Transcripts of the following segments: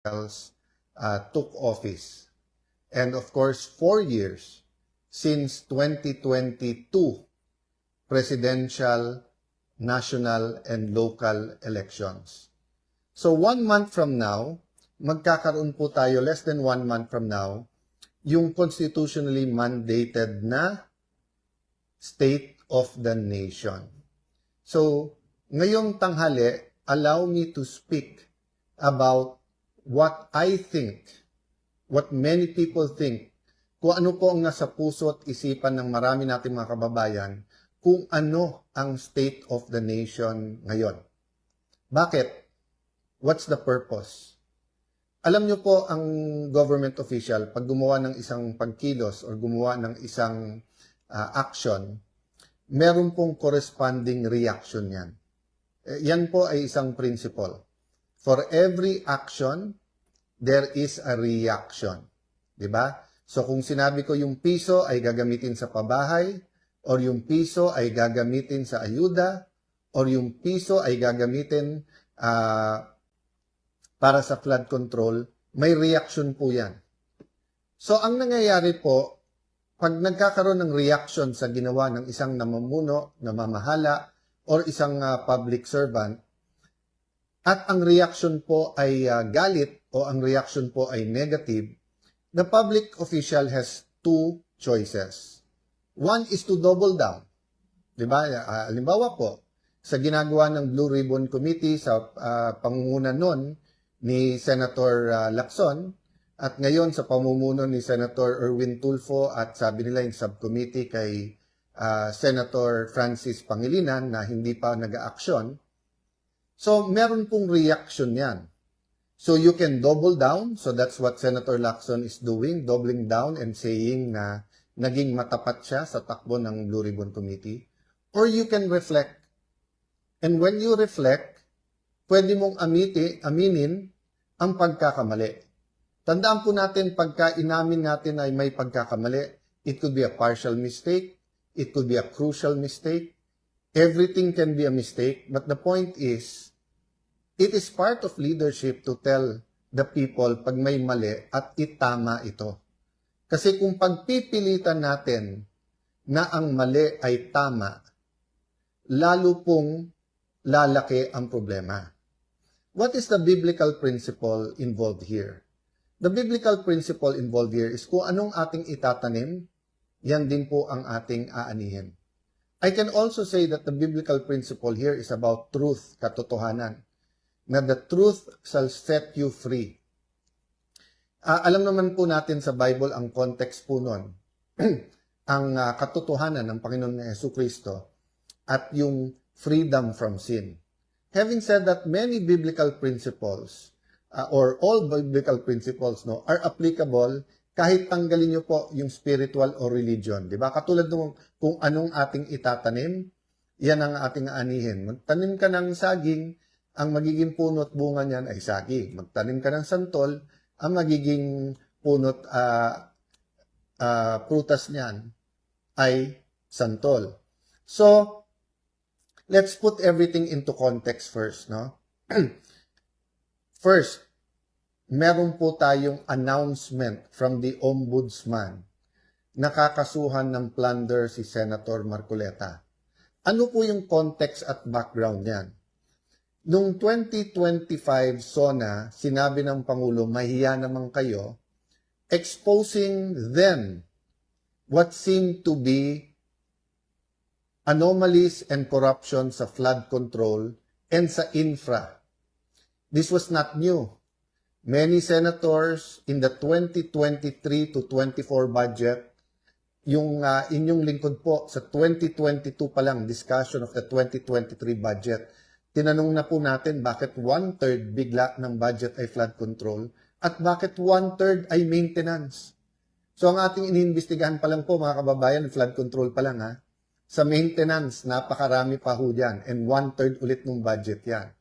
took office. And of course, 4 years since 2022 presidential, national, and local elections. So 1 month from now, magkakaroon po tayo, less than 1 month from now, yung constitutionally mandated na State of the Nation. So, ngayong tanghali, allow me to speak about what I think, what many people think, kung ano po ang nasa puso at isipan ng marami nating mga kababayan, kung ano ang State of the Nation ngayon. Bakit? What's the purpose? Alam nyo po, ang government official, pag gumawa ng isang pagkilos or gumawa ng isang action, meron pong corresponding reaction yan. Yan po ay isang principle. For every action, there is a reaction. Diba? So kung sinabi ko yung piso ay gagamitin sa pabahay, or yung piso ay gagamitin sa ayuda, or yung piso ay gagamitin para sa flood control, may reaction po yan. So ang nangyayari po, pag nagkakaroon ng reaction sa ginawa ng isang namumuno, namamahala, or isang public servant, at ang reaction po ay galit o ang reaction po ay negative, the public official has two choices. One is to double down. Diba? Halimbawa po, sa ginagawa ng Blue Ribbon Committee sa pangunguna nun ni Senator Lacson, at ngayon sa pamumuno ni Senator Erwin Tulfo at sabi nila yung subcommittee kay Senator Francis Pangilinan na hindi pa nag-aaksyon. So, meron pong reaction yan. So, you can double down. So, that's what Senator Lacson is doing, doubling down and saying na naging matapat siya sa takbo ng Blue Ribbon Committee. Or you can reflect. And when you reflect, pwede mong aminin ang pagkakamali. Tandaan po natin, pagka inamin natin ay may pagkakamali, it could be a partial mistake, it could be a crucial mistake, everything can be a mistake, but the point is, it is part of leadership to tell the people pag may mali at itama ito. Kasi kung pagpipilitan natin na ang mali ay tama, lalo pong lalaki ang problema. What is the biblical principle involved here? The biblical principle involved here is kung anong ating itatanim, yan din po ang ating aanihin. I can also say that the biblical principle here is about truth, katotohanan, na the truth shall set you free. Alam naman po natin sa Bible ang context po nun, ang katotohanan ng Panginoon na Jesucristo at yung freedom from sin. Having said that, many biblical principles, or all biblical principles, are applicable kahit tanggalin nyo po yung spiritual or religion. Diba? Katulad nung kung anong ating itatanim, yan ang ating aanihin. Magtanim ka ng saging, ang magiging puno at bunga niyan ay saging. Magtanim ka ng santol, ang magiging punot prutas niyan ay santol. So, let's put everything into context first, no? First, meron po tayong announcement from the Ombudsman. Nakakasuhan ng plunder si Senator Marcoleta. Ano po yung context at background niyan? Noong 2025 SONA, sinabi ng Pangulo, mahiya naman kayo, exposing then what seemed to be anomalies and corruption sa flood control and sa infra. This was not new. Many senators in the 2023 to 24 budget, yung inyong lingkod po sa 2022 pa lang, discussion of the 2023 budget, tinanong na po natin bakit 1/3 bigla ng budget ay flood control at bakit 1/3 ay maintenance. So ang ating iniimbestigahan pa lang po mga kababayan, flood control pa lang ha. Sa maintenance, napakarami pa ho dyan and 1/3 ulit ng budget yan.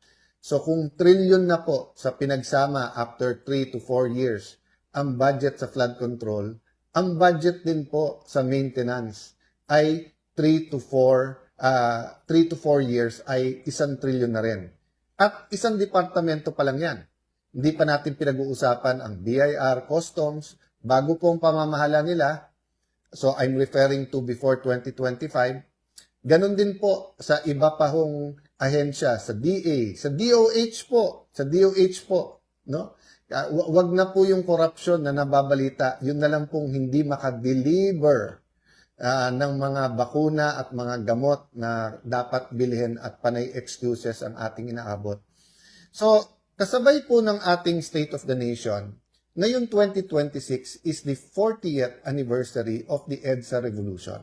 So kung trillion na po sa pinagsama after 3 to 4 years ang budget sa flood control, ang budget din po sa maintenance ay 3 to 4 years ay 1 trillion na rin. At isang departamento pa lang yan. hindi pa natin pinag-uusapan ang BIR, customs, bago pong pamamahala nila. So I'm referring to before 2025. Ganon din po sa iba pa hong ahensya, sa DA, sa DOH po, no? Wag na po yung corruption na nababalita, yun na lang pong hindi makadeliver ng mga bakuna at mga gamot na dapat bilhin at panay excuses ang ating inaabot. So, kasabay po ng ating State of the Nation, ngayon 2026 is the 40th anniversary of the EDSA Revolution.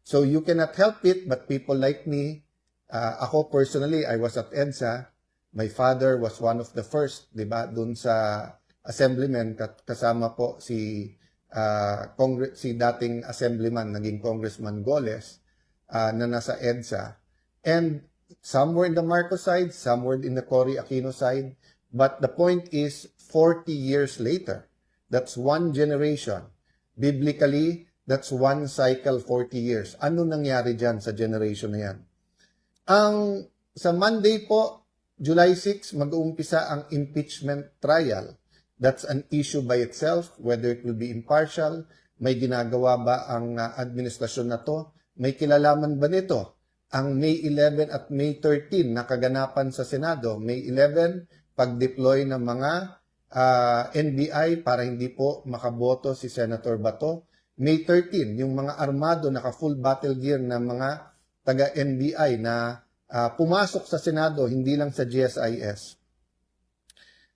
So, you cannot help it, but people like me, ako personally, I was at EDSA. My father was one of the first, di ba, dun sa assemblyman, kasama po si dating assemblyman, naging Congressman Goles, na nasa EDSA. And some were in the Marcos side, some were in the Cory Aquino side. But the point is, 40 years later, that's one generation. Biblically, that's one cycle, 40 years. Ano nangyari dyan sa generation na yan? Sa Monday po, July 6, mag-uumpisa ang impeachment trial. That's an issue by itself, whether it will be impartial, may ginagawa ba ang administrasyon na to, may kilalaman ba nito? Ang May 11 at May 13 na kaganapan sa Senado, May 11, pag-deploy ng mga NBI para hindi po makaboto si Senator Bato. May 13, yung mga armado, naka-full battle gear na mga taga-NBI na pumasok sa Senado, hindi lang sa GSIS.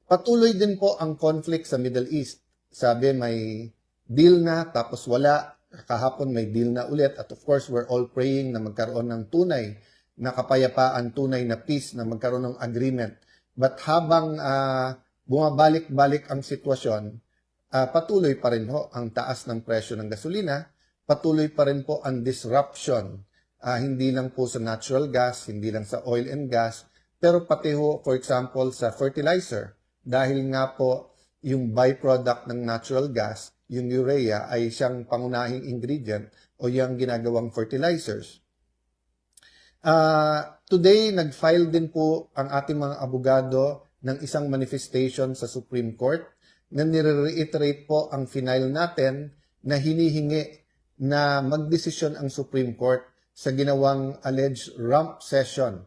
Patuloy din po ang conflict sa Middle East. Sabi may deal na, tapos wala. Kahapon may deal na ulit. At of course, we're all praying na magkaroon ng tunay na kapayapaan, tunay na peace, na magkaroon ng agreement. But habang bumabalik-balik ang sitwasyon, patuloy pa rin ho ang taas ng presyo ng gasolina, patuloy pa rin po ang disruption, hindi lang po sa natural gas, hindi lang sa oil and gas, pero pati ho, for example, sa fertilizer. Dahil nga po, yung byproduct ng natural gas, yung urea, ay siyang pangunahing ingredient o yung ginagawang fertilizers. Today, nag-file din po ang ating mga abogado ng isang manifestation sa Supreme Court na nire-reiterate po ang final natin na hinihingi na magdesisyon ang Supreme Court sa ginawang alleged rump session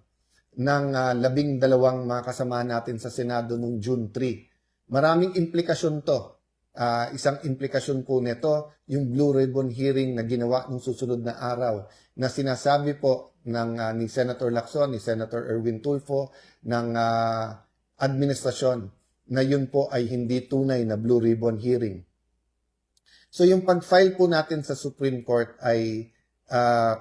ng 12 mga kasama natin sa Senado noong June 3. Maraming implikasyon to. Isang implikasyon po nito, yung Blue Ribbon hearing na ginawa ng susunod na araw na sinasabi po ni Senator Lacson, ni Senator Erwin Tulfo, ng administrasyon na yun po ay hindi tunay na Blue Ribbon hearing. So yung pag-file po natin sa Supreme Court ay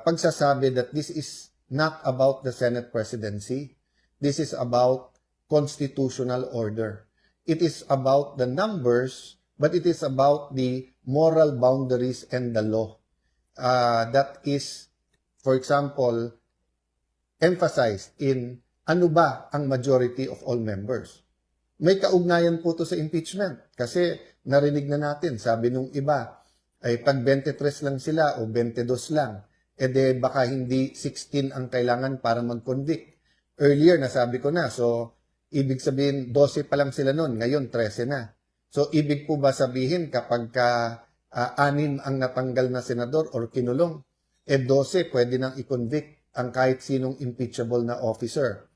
pagsasabi that this is not about the Senate presidency. This is about constitutional order. It is about the numbers, but it is about the moral boundaries and the law. That is, for example, emphasized in ano ba ang majority of all members. May kaugnayan po to sa impeachment kasi narinig na natin, sabi nung iba, ay pag 23 lang sila o 22 lang, de baka hindi 16 ang kailangan para mag-convict. Earlier, nasabi ko na, so ibig sabihin 12 pa lang sila noon, ngayon 13 na. So ibig po ba sabihin kapag 6 ang natanggal na senador or kinulong, 12 pwede nang i-convict ang kahit sinong impeachable na officer.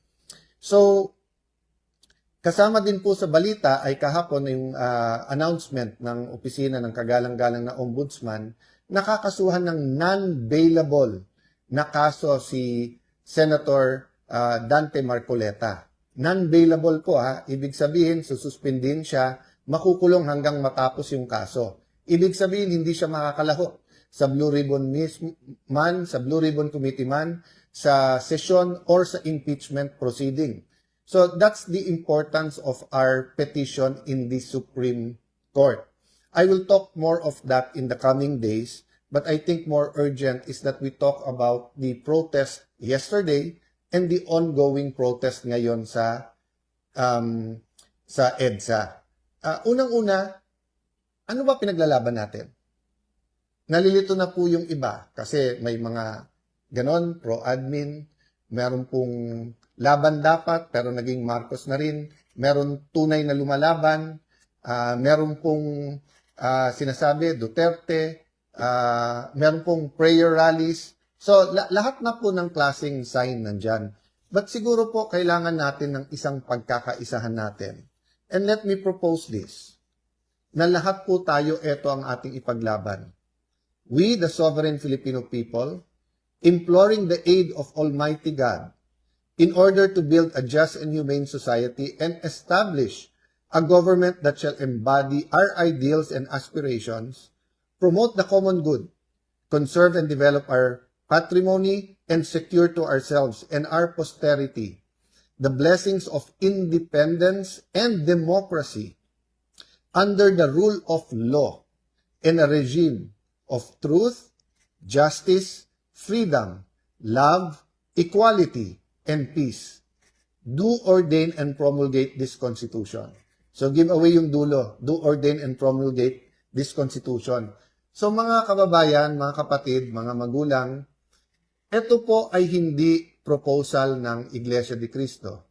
So, kasama din po sa balita ay kahapon yung announcement ng opisina ng kagalang-galang na ombudsman, nakakasuhan ng non-bailable na kaso si Senator Dante Marcoleta. Non-bailable po ibig sabihin sususpendin siya, makukulong hanggang matapos yung kaso. Ibig sabihin hindi siya makakalaho sa Blue Ribbon man, sa Blue Ribbon Committee man, sa session or sa impeachment proceeding. So that's the importance of our petition in the Supreme Court. I will talk more of that in the coming days, but I think more urgent is that we talk about the protest yesterday and the ongoing protest ngayon sa EDSA. Unang-una, ano ba pinaglalaban natin? Nalilito na po yung iba kasi may mga ganon, pro-admin, meron pong laban dapat pero naging Marcos na rin. meron tunay na lumalaban, meron pong sinasabi Duterte, meron pong prayer rallies. So, lahat na po ng klaseng sign nandyan. But siguro po, kailangan natin ng isang pagkakaisahan natin. And let me propose this, na lahat po tayo, ito ang ating ipaglaban. We, the sovereign Filipino people, imploring the aid of Almighty God, in order to build a just and humane society and establish a government that shall embody our ideals and aspirations, promote the common good, conserve and develop our patrimony, and secure to ourselves and our posterity the blessings of independence and democracy under the rule of law in a regime of truth, justice, freedom, love, equality, and peace. Do ordain and promulgate this Constitution. So give away yung dulo. Do ordain and promulgate this Constitution. So mga kababayan, mga kapatid, mga magulang, ito po ay hindi proposal ng Iglesia de Cristo.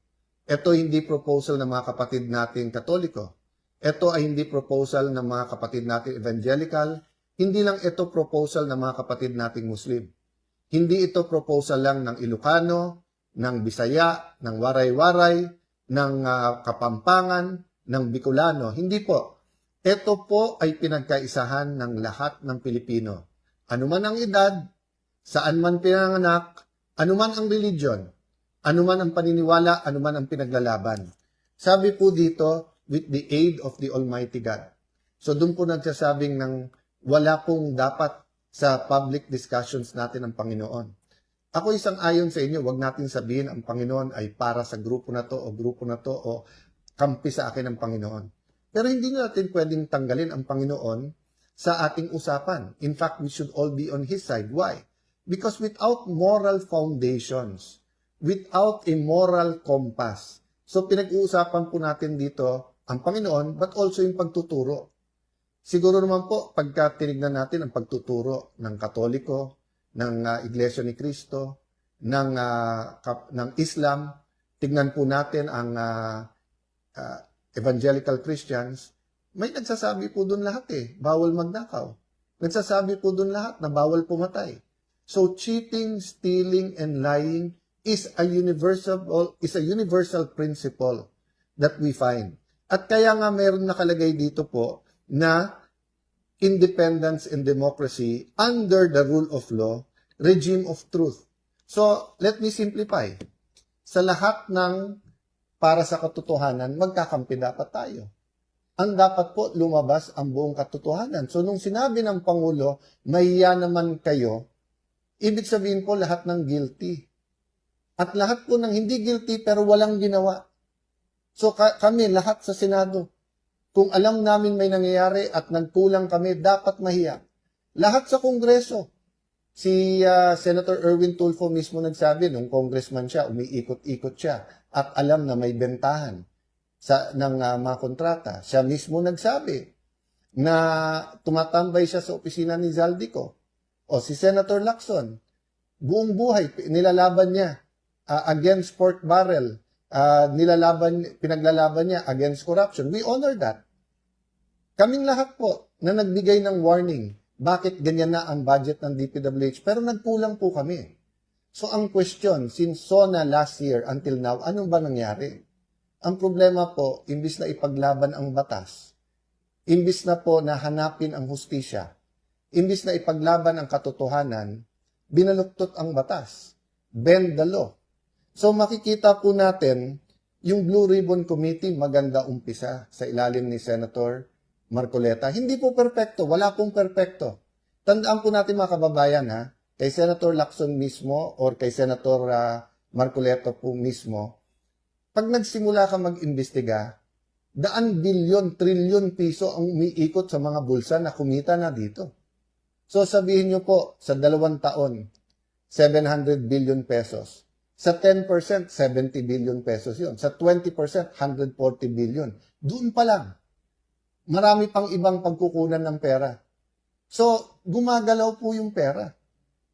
Ito hindi proposal ng mga kapatid nating Katoliko. Ito ay hindi proposal ng mga kapatid nating Evangelical. Hindi lang ito proposal ng mga kapatid nating Muslim. Hindi ito proposal lang ng Ilocano, ng Bisaya, ng Waray-Waray, ng Kapampangan, ng Bicolano. Hindi po. Ito po ay pinagkaisahan ng lahat ng Pilipino. Anuman ang edad, saan man pinanganak, anuman ang religion, anuman ang paniniwala, anuman ang pinaglalaban. Sabi po dito, with the aid of the Almighty God. So doon po nagsasabing ng wala pong dapat sa public discussions natin ang Panginoon. Ako isang ayon sa inyo, wag natin sabihin ang Panginoon ay para sa grupo na to o kampi sa akin ang Panginoon. Pero hindi natin pwedeng tanggalin ang Panginoon sa ating usapan. In fact, we should all be on His side. Why? Because without moral foundations, without a moral compass, so pinag-uusapan po natin dito ang Panginoon, but also yung pagtuturo. Siguro naman po, pagka tinignan natin ang pagtuturo ng Katoliko, ng Iglesia ni Cristo, ng Islam, tignan po natin ang Evangelical Christians, may nagsasabi po doon lahat bawal magnakaw. Nagsasabi po doon lahat na bawal pumatay. So cheating, stealing, and lying is a universal principle that we find. At kaya nga mayroon nakalagay dito po na independence and democracy under the rule of law, regime of truth. So let me simplify. Sa lahat ng para sa katotohanan, magkakampi dapat tayo. Ang dapat po lumabas ang buong katotohanan. So nung sinabi ng Pangulo, mahiya naman kayo, ibig sabihin po lahat ng guilty. At lahat po ng hindi guilty pero walang ginawa. So kami, lahat sa Senado, kung alam namin may nangyayari at nagkulang kami, dapat mahiya. Lahat sa Kongreso. Si Senator Erwin Tulfo mismo nagsabi, nung congressman siya, umiikot-ikot siya at alam na may bentahan ng mga kontrata. Siya mismo nagsabi na tumatambay siya sa opisina ni Zaldico. O si Senator Lacson, buong buhay, nilalaban niya against pork barrel, pinaglalaban niya against corruption. We honor that. Kaming lahat po na nagbigay ng warning, bakit ganyan na ang budget ng DPWH, pero nagkulang po kami. So ang question, since SONA last year until now, anong ba nangyari? Ang problema po, imbis na ipaglaban ang batas, imbis na po na hanapin ang hustisya, imbis na ipaglaban ang katotohanan, binaluktot ang batas. Bend the law. So makikita po natin, yung Blue Ribbon Committee, maganda umpisa sa ilalim ni Senator Marcoleta. Hindi po perpekto, wala pong perpekto. Tandaan po natin mga kababayan kay Senator Lacson mismo or kay Senator Marcoleta po mismo, pag nagsimula ka mag-imbestiga, daan bilyon, trilyon piso ang umiikot sa mga bulsa na kumita na dito. So sabihin nyo po, sa 2 taon, 700 billion pesos. Sa 10%, 70 billion pesos yun. Sa 20%, 140 billion. Doon pa lang. Marami pang ibang pagkukunan ng pera. So, gumagalaw po yung pera.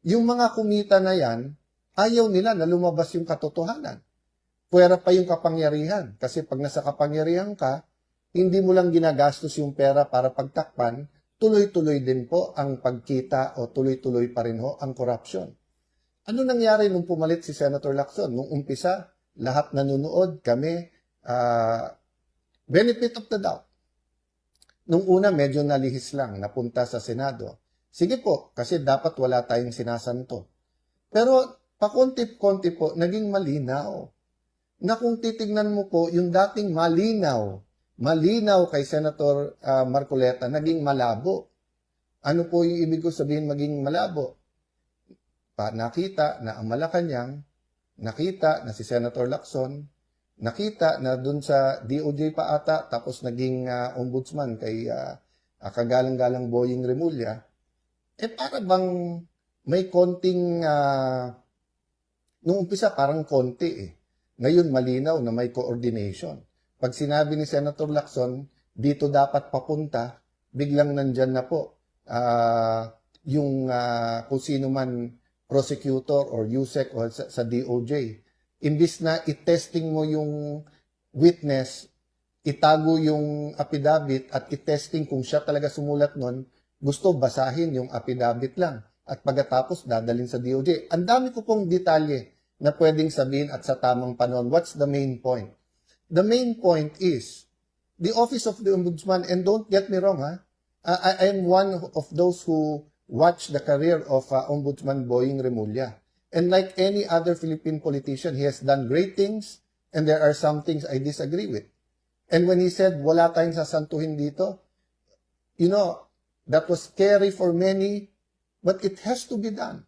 Yung mga kumita na yan, ayaw nila na lumabas yung katotohanan. puwera pa yung kapangyarihan. Kasi pag nasa kapangyarihan ka, hindi mo lang ginagastos yung pera para pagtakpan, tuloy-tuloy din po ang pagkita o tuloy-tuloy pa rin ho ang corruption. Ano nangyari nung pumalit si Senator Lacson? Nung umpisa, lahat nanonood, kami, benefit of the doubt. Nung una, medyo nalihis lang, napunta sa Senado. Sige po, kasi dapat wala tayong sinasanto. Pero pakonti-konti po, naging malinaw. Na kung titignan mo po, yung dating malinaw kay Senator Marcoleta, naging malabo. Ano po yung ibig ko sabihin maging malabo? Nakita na ang Malacanang, nakita na si Senator Lacson, nakita na dun sa DOJ pa ata, tapos naging ombudsman kay kagalang-galang Boying Remulla, para bang may konting, nung umpisa parang konti Ngayon malinaw na may coordination. Pag sinabi ni Senator Lacson, dito dapat papunta, biglang nandyan na po yung kung sino man prosecutor or USEC o sa DOJ. Imbis na i-testing mo yung witness, itago yung affidavit at i-testing kung siya talaga sumulat nun, gusto basahin yung affidavit lang. At pagkatapos dadalhin sa DOJ. Ang dami ko pong detalye na pwedeng sabihin at sa tamang panahon. What's the main point? The main point is, the Office of the Ombudsman, and don't get me wrong, I am one of those who watched the career of Ombudsman Boying Remulla. And like any other Philippine politician, he has done great things, and there are some things I disagree with. And when he said, wala tayong sasantuhin dito, that was scary for many, but it has to be done.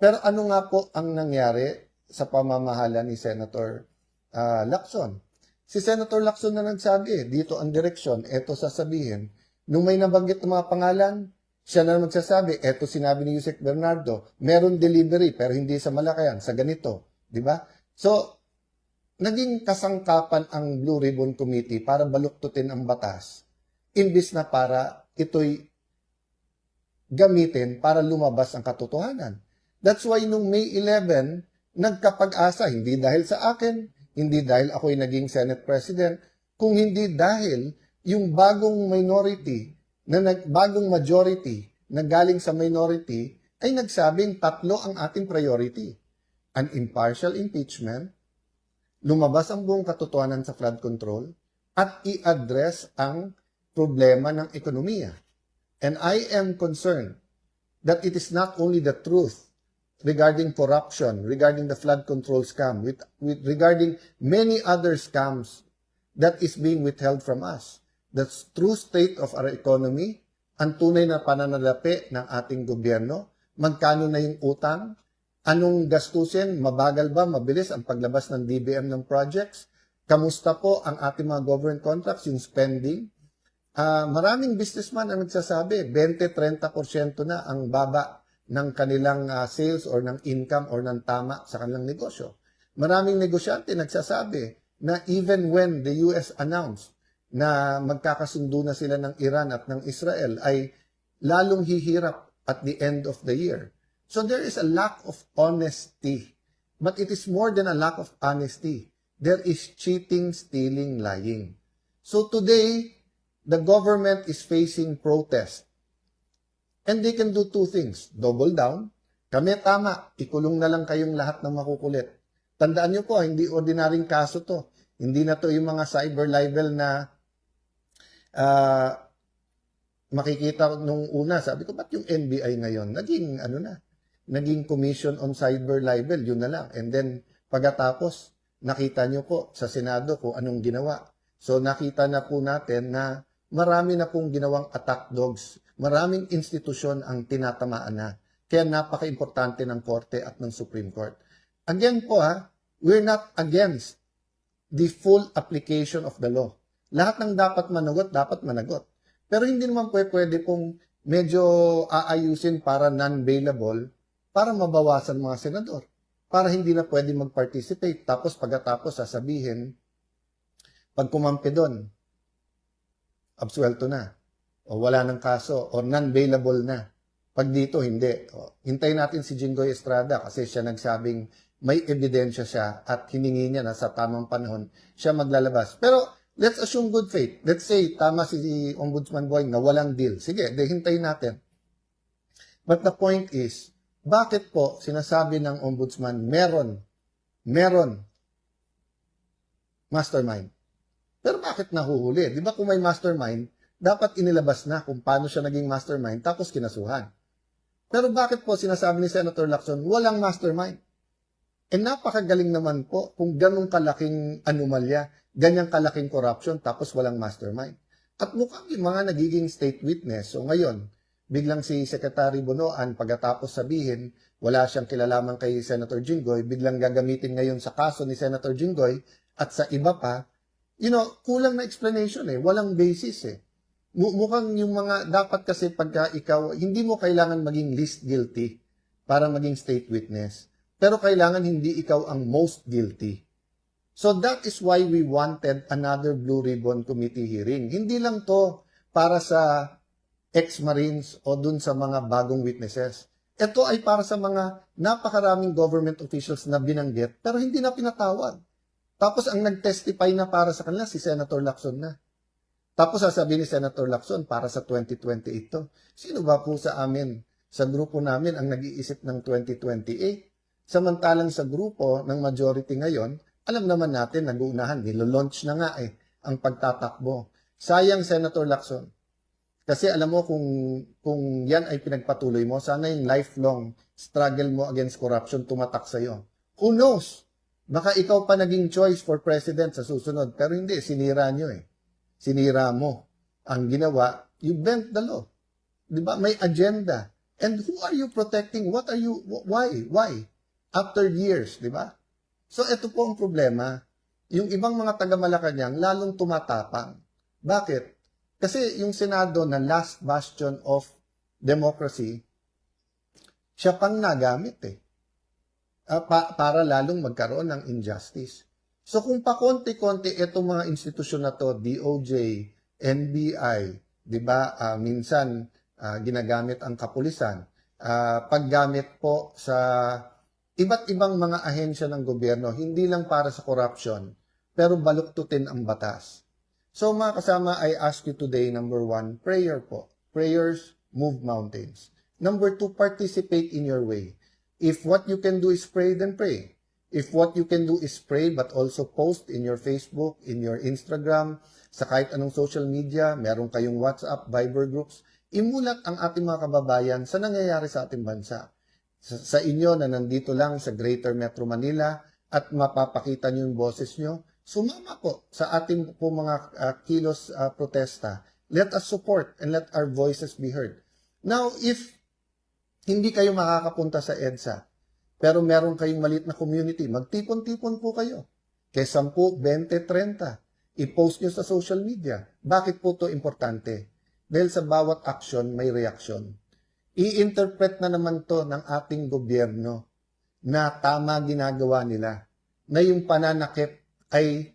Pero ano nga po ang nangyari sa pamamahala ni Senator Lacson? Si Senator Lacson na nagsabi, dito ang direksyon, eto sasabihin. Nung may nabanggit ng mga pangalan, siya na magsasabi, eto sinabi ni Yusek Bernardo, meron delivery pero hindi sa Malacayan, sa ganito. Di ba? So, naging kasangkapan ang Blue Ribbon Committee para baluktutin ang batas, imbis na para ito'y gamitin para lumabas ang katotohanan. That's why nung May 11, nagkapag-asa, hindi dahil sa akin, hindi dahil ako'y naging Senate President, kung hindi dahil yung bagong majority na galing sa minority ay nagsabing tatlo ang ating priority. An impartial impeachment, lumabas ang buong katotohanan sa flood control, at i-address ang problema ng ekonomiya. And I am concerned that it is not only the truth regarding corruption, regarding the flood control scam, regarding many other scams that is being withheld from us. The true state of our economy, ang tunay na pananalapi ng ating gobyerno, magkano na yung utang, anong gastusin, mabagal ba, mabilis ang paglabas ng DBM ng projects, kamusta po ang ating mga government contracts, yung spending. Maraming businessman ang nagsasabi, 20-30% na ang baba ng kanilang sales or ng income or ng tama sa kanilang negosyo. Maraming negosyante nagsasabi na even when the US announced na magkakasundo na sila ng Iran at ng Israel, ay lalong hihirap at the end of the year. So there is a lack of honesty. But it is more than a lack of honesty. There is cheating, stealing, lying. So today, the government is facing protest. And they can do two things. Double down. Kami tama, ikulong na lang kayong lahat ng makukulit. Tandaan nyo po, hindi ordinaryong kaso to. Hindi na to yung mga cyber libel na makikita nung una. Sabi ko, ba't yung NBI ngayon? Naging Commission on Cyber Libel, yun na lang. And then, pagkatapos, nakita nyo po sa Senado kung anong ginawa. So, nakita na po natin na marami na pong ginawang attack dogs. Maraming institusyon ang tinatamaan na. Kaya napaka-importante ng Korte at ng Supreme Court. Again po we're not against the full application of the law. Lahat ng dapat managot. Pero hindi naman pwede pong medyo aayusin para non-bailable para mabawasan mga senador. Para hindi na pwede mag-participate. Tapos pagkatapos sasabihin, pag kumampi doon, absuelto na. O wala ng kaso. O non-bailable na. Pag dito, hindi. O, hintayin natin si Jinggoy Estrada kasi siya nagsabing may ebidensya siya at hiningi niya na sa tamang panahon siya maglalabas. Pero let's assume good faith. Let's say tama si Ombudsman Boying na walang deal. Sige, hintayin natin. But the point is, bakit po sinasabi ng Ombudsman meron mastermind? Pero bakit nahuhuli? Di ba kung may mastermind, dapat inilabas na kung paano siya naging mastermind tapos kinasuhan. Pero bakit po sinasabi ni Senator Lacson, walang mastermind? Napakagaling naman po kung ganong kalaking anomalya, ganyang kalaking corruption, tapos walang mastermind. At mukhang yung mga nagiging state witness. So ngayon, biglang si Secretary Bonoan, pagkatapos sabihin, wala siyang kilalaman kay Senator Jinggoy, biglang gagamitin ngayon sa kaso ni Senator Jinggoy, at sa iba pa, kulang na explanation walang basis Mukhang yung mga, dapat kasi pagka ikaw, hindi mo kailangan maging least guilty para maging state witness. Pero kailangan hindi ikaw ang most guilty. So that is why we wanted another Blue Ribbon Committee hearing. Hindi lang to para sa ex-Marines o dun sa mga bagong witnesses. Ito ay para sa mga napakaraming government officials na binanggit pero hindi na pinatawag. Tapos ang nag-testify na para sa kanila si Senator Lacson na. Tapos sasabihin ni Senator Lacson para sa 2028 to. Sino ba po sa amin, sa grupo namin ang nag-iisip ng 2028? Samantalang sa grupo ng majority ngayon, alam naman natin, nag-uunahan, nilo-launch na nga ang pagtatakbo. Sayang, Senator Lacson. Kasi alam mo, kung yan ay pinagpatuloy mo, sana yung lifelong struggle mo against corruption tumatak sa'yo. Who knows? Baka ikaw pa naging choice for president sa susunod. Pero hindi, sinira nyo Sinira mo. Ang ginawa, you bent the law. Diba? May agenda. And who are you protecting? What are you, why? Why? After years, diba? So, ito po ang problema. Yung ibang mga taga-Malacanang lalong tumatapang. Bakit? Kasi yung Senado na last bastion of democracy, siya pang nagamit para lalong magkaroon ng injustice. So kung pa-konti-konti itong mga institusyon na to, DOJ, NBI, di ba, minsan ginagamit ang kapulisan, paggamit po sa iba't ibang mga ahensya ng gobyerno, hindi lang para sa corruption, pero baluktutin ang batas. So mga kasama, I ask you today, number 1, prayer po. Prayers move mountains. Number 2, participate in your way. If what you can do is pray, then pray. If what you can do is pray but also post in your Facebook, in your Instagram, sa kahit anong social media, meron kayong WhatsApp, Viber groups, imulat ang ating mga kababayan sa nangyayari sa ating bansa. Sa inyo na nandito lang sa Greater Metro Manila at mapapakita nyo yung boses nyo, sumama po sa ating po mga kilos protesta. Let us support and let our voices be heard. Now, if hindi kayo makakapunta sa EDSA, pero meron kayong maliit na community, magtipon-tipon po kayo. Kaya 10, 20, 30. I-post nyo sa social media. Bakit po ito importante? Dahil sa bawat action, may reaksyon. I-interpret na naman to ng ating gobyerno na tama ginagawa nila. Na yung pananakit ay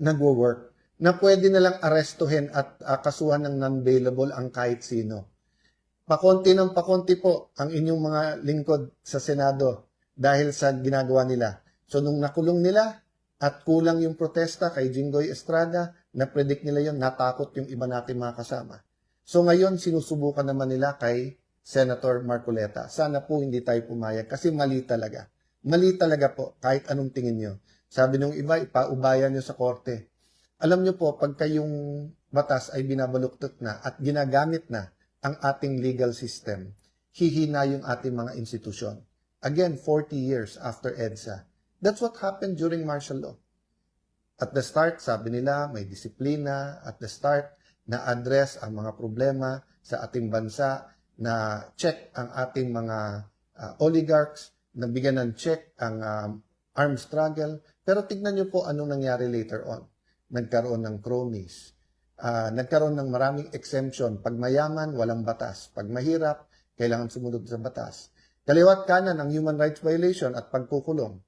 nagwo-work. Na pwede nalang arestuhin at kasuhan ng non-bailable ang kahit sino. Pakonti ng pakonti po ang inyong mga lingkod sa Senado dahil sa ginagawa nila. So, nung nakulong nila at kulang yung protesta kay Jinggoy Estrada, na-predict nila yon, natakot yung iba natin mga kasama. So, ngayon, sinusubukan naman nila kay Senator Marcoleta. Sana po hindi tayo pumayag kasi mali talaga. Mali talaga po, kahit anong tingin nyo. Sabi nung iba, ipaubayan nyo sa korte. Alam nyo po, pagka yung batas ay binabaluktot na at ginagamit na ang ating legal system, hihina yung ating mga institusyon. Again, 40 years after EDSA. That's what happened during martial law. At the start, sabi nila, may disiplina. At the start, na-address ang mga problema sa ating bansa, na check ang ating mga oligarchs, nabigyan ng check ang armed struggle. Pero tignan nyo po anong nangyari later on. Nagkaroon ng cronies. Nagkaroon ng maraming exemption. Pag mayaman, walang batas. Pag mahirap, kailangan sumunod sa batas. Kaliwat kanan ang human rights violation at pagkukulong.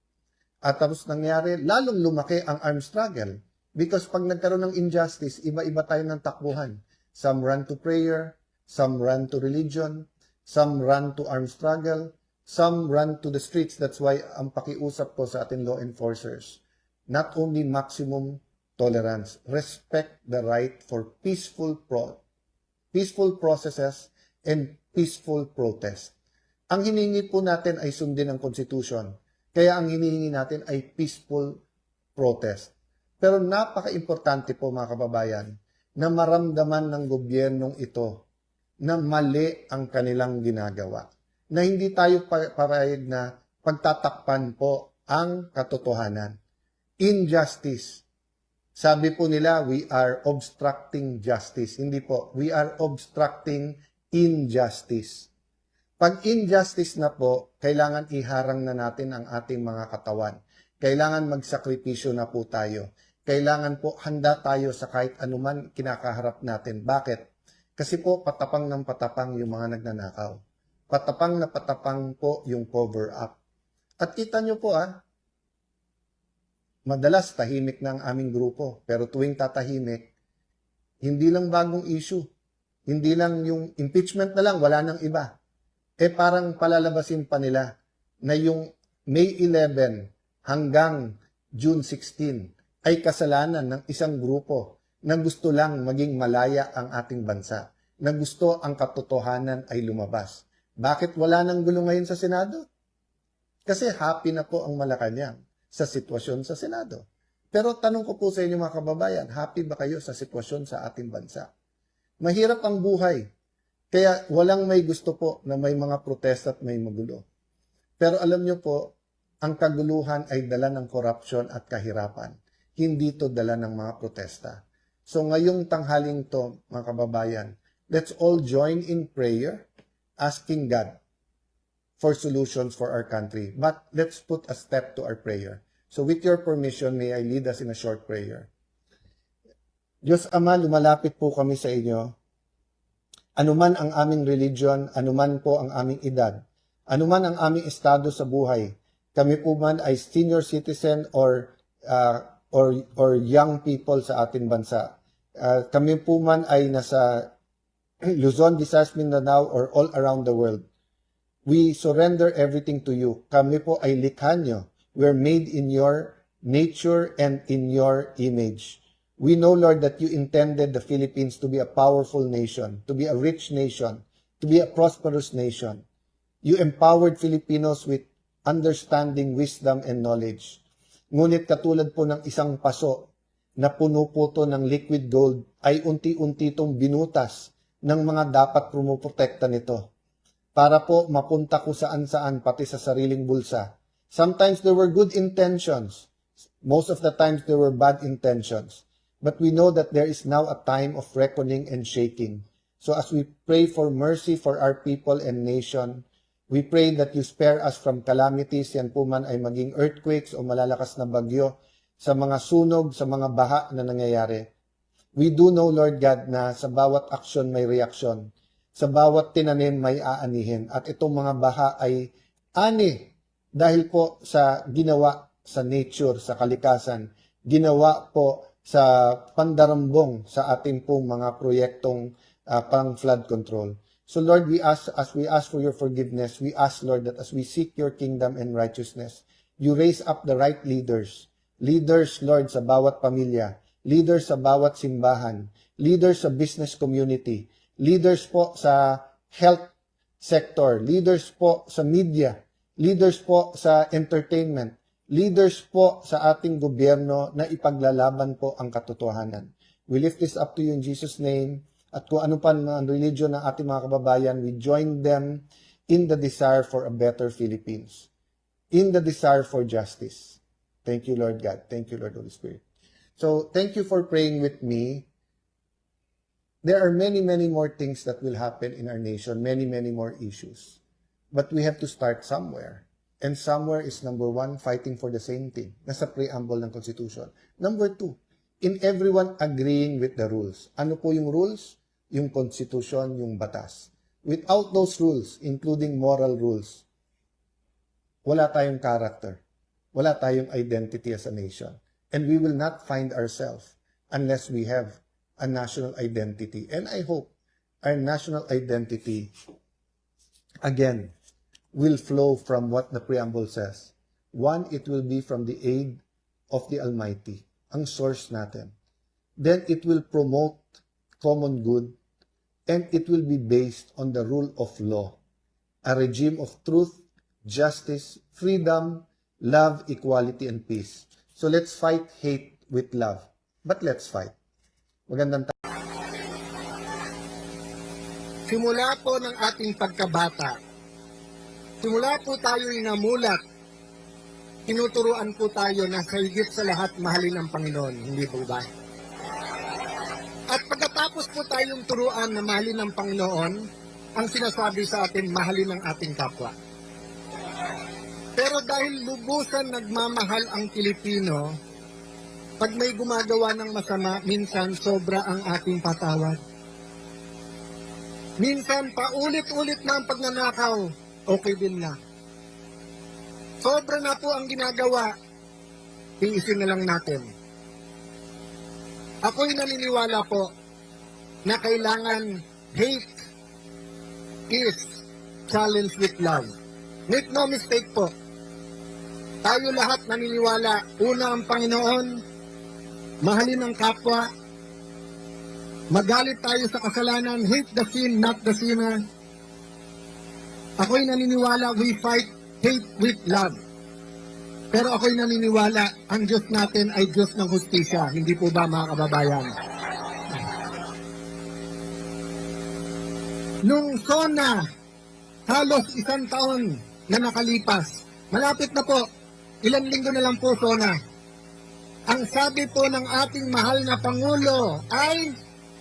At tapos nangyari, lalong lumaki ang armed struggle. Because pag nagkaroon ng injustice, iba-iba tayo ng takbuhan. Some run to prayer, some run to religion, Some run to armed struggle. Some run to the streets. That's why ang pakiusap ko sa ating law enforcers, not only maximum tolerance, respect the right for peaceful processes and peaceful protest. Ang hiningi po natin ay sundin ang Constitution. Kaya ang hinihingi natin ay peaceful protest. Pero napaka-importante po mga kababayan na maramdaman ng gobyernong ito na mali ang kanilang ginagawa. Na hindi tayo papayag na pagtatakpan po ang katotohanan. Injustice. Sabi po nila, we are obstructing justice. Hindi po, we are obstructing injustice. Pag injustice na po, kailangan iharang na natin ang ating mga katawan. Kailangan magsakripisyo na po tayo. Kailangan po handa tayo sa kahit anuman kinakaharap natin. Bakit? Kasi po patapang ng patapang yung mga nagnanakaw. Patapang na patapang po yung cover up. At kita nyo po madalas tahimik na ang aming grupo. Pero tuwing tatahimik, hindi lang bagong issue. Hindi lang yung impeachment na lang, wala nang iba. Parang palalabasin pa nila na yung May 11 hanggang June 16 ay kasalanan ng isang grupo na gusto lang maging malaya ang ating bansa. Na gusto ang katotohanan ay lumabas. Bakit wala nang gulo ngayon sa Senado? Kasi happy na po ang Malacanang sa sitwasyon sa Senado. Pero tanong ko po sa inyo mga kababayan, happy ba kayo sa sitwasyon sa ating bansa? Mahirap ang buhay. Kaya walang may gusto po na may mga protesta at may magulo. Pero alam nyo po, ang kaguluhan ay dala ng corruption at kahirapan. Hindi to dala ng mga protesta. So ngayong tanghaling to, mga kababayan, let's all join in prayer, asking God for solutions for our country. But let's put a step to our prayer. So with your permission, may I lead us in a short prayer. Diyos Ama, lumalapit po kami sa inyo. Anuman ang aming religion, anuman po ang aming edad, anuman ang aming estado sa buhay, kami po man ay senior citizen or young people sa ating bansa. Kami po man ay nasa Luzon, Visayas, Mindanao, or all around the world. We surrender everything to you. Kami po ay likha nyo. We're made in your nature and in your image. We know, Lord, that you intended the Philippines to be a powerful nation, to be a rich nation, to be a prosperous nation. You empowered Filipinos with understanding, wisdom, and knowledge. Ngunit katulad po ng isang paso na puno po to ng liquid gold, ay unti-unti itong binutas ng mga dapat pumuprotekta nito. Para po mapunta ko saan-saan pati sa sariling bulsa. Sometimes there were good intentions. Most of the times there were bad intentions. But we know that there is now a time of reckoning and shaking. So as we pray for mercy for our people and nation, we pray that you spare us from calamities, yan po man ay maging earthquakes o malalakas na bagyo, sa mga sunog, sa mga baha na nangyayari. We do know, Lord God, na sa bawat aksyon may reaksyon. Sa bawat tinanim may aanihin. At itong mga baha ay ani dahil po sa ginawa sa nature, sa kalikasan. Ginawa po sa pandarambong sa ating pong mga proyektong pang flood control. So Lord, as we ask for your forgiveness, we ask, Lord, that as we seek your kingdom and righteousness, you raise up the right leaders. Leaders, Lord, sa bawat pamilya. Leaders sa bawat simbahan, leaders sa business community, leaders po sa health sector, leaders po sa media, leaders po sa entertainment, leaders po sa ating gobyerno na ipaglalaban po ang katotohanan. We lift this up to you in Jesus' name. At kung ano pa ang religion ng ating mga kababayan, we join them in the desire for a better Philippines, in the desire for justice. Thank you, Lord God. Thank you, Lord Holy Spirit. So, thank you for praying with me. There are many, many more things that will happen in our nation, many, many more issues. But we have to start somewhere. And somewhere is number one, fighting for the same thing. Nasa preamble ng Constitution. Number two, in everyone agreeing with the rules. Ano po yung rules? Yung Constitution, yung batas. Without those rules, including moral rules, wala tayong character. Wala tayong identity as a nation. And we will not find ourselves unless we have a national identity. And I hope our national identity again, will flow from what the preamble says. One, it will be from the aid of the Almighty, ang source natin. Then it will promote common good, and it will be based on the rule of law, a regime of truth, justice, freedom, love, equality, and peace. So let's fight hate with love. But let's fight. Magandang Simula po ng ating pagkabata, simula po tayo'y namulat, tinuturuan po tayo na sa higit sa lahat mahalin ang Panginoon, hindi po ba? At pagkatapos po tayong turuan na mahalin ang Panginoon, ang sinasabi sa atin, mahalin ang ating kapwa. Pero dahil lubusan nagmamahal ang Pilipino, pag may gumagawa ng masama, minsan sobra ang ating patawad. Minsan, paulit-ulit na ang pagnanakaw, okay din na. Sobra na po ang ginagawa, tiisin na lang natin. Ako'y naniniwala po na kailangan hate is challenged with love. Make no mistake po, tayo lahat naniniwala, una ang Panginoon, mahalin ang kapwa, magalit tayo sa kasalanan, hate the sin, not the sinner. Ako'y naniniwala, we fight hate with love. Pero ako'y naniniwala, ang Diyos natin ay Diyos ng hustisya. Hindi po ba, mga kababayan? Nung SONA, halos 1 taon na nakalipas, malapit na po, ilang linggo na lang po SONA. Ang sabi po ng ating mahal na Pangulo ay,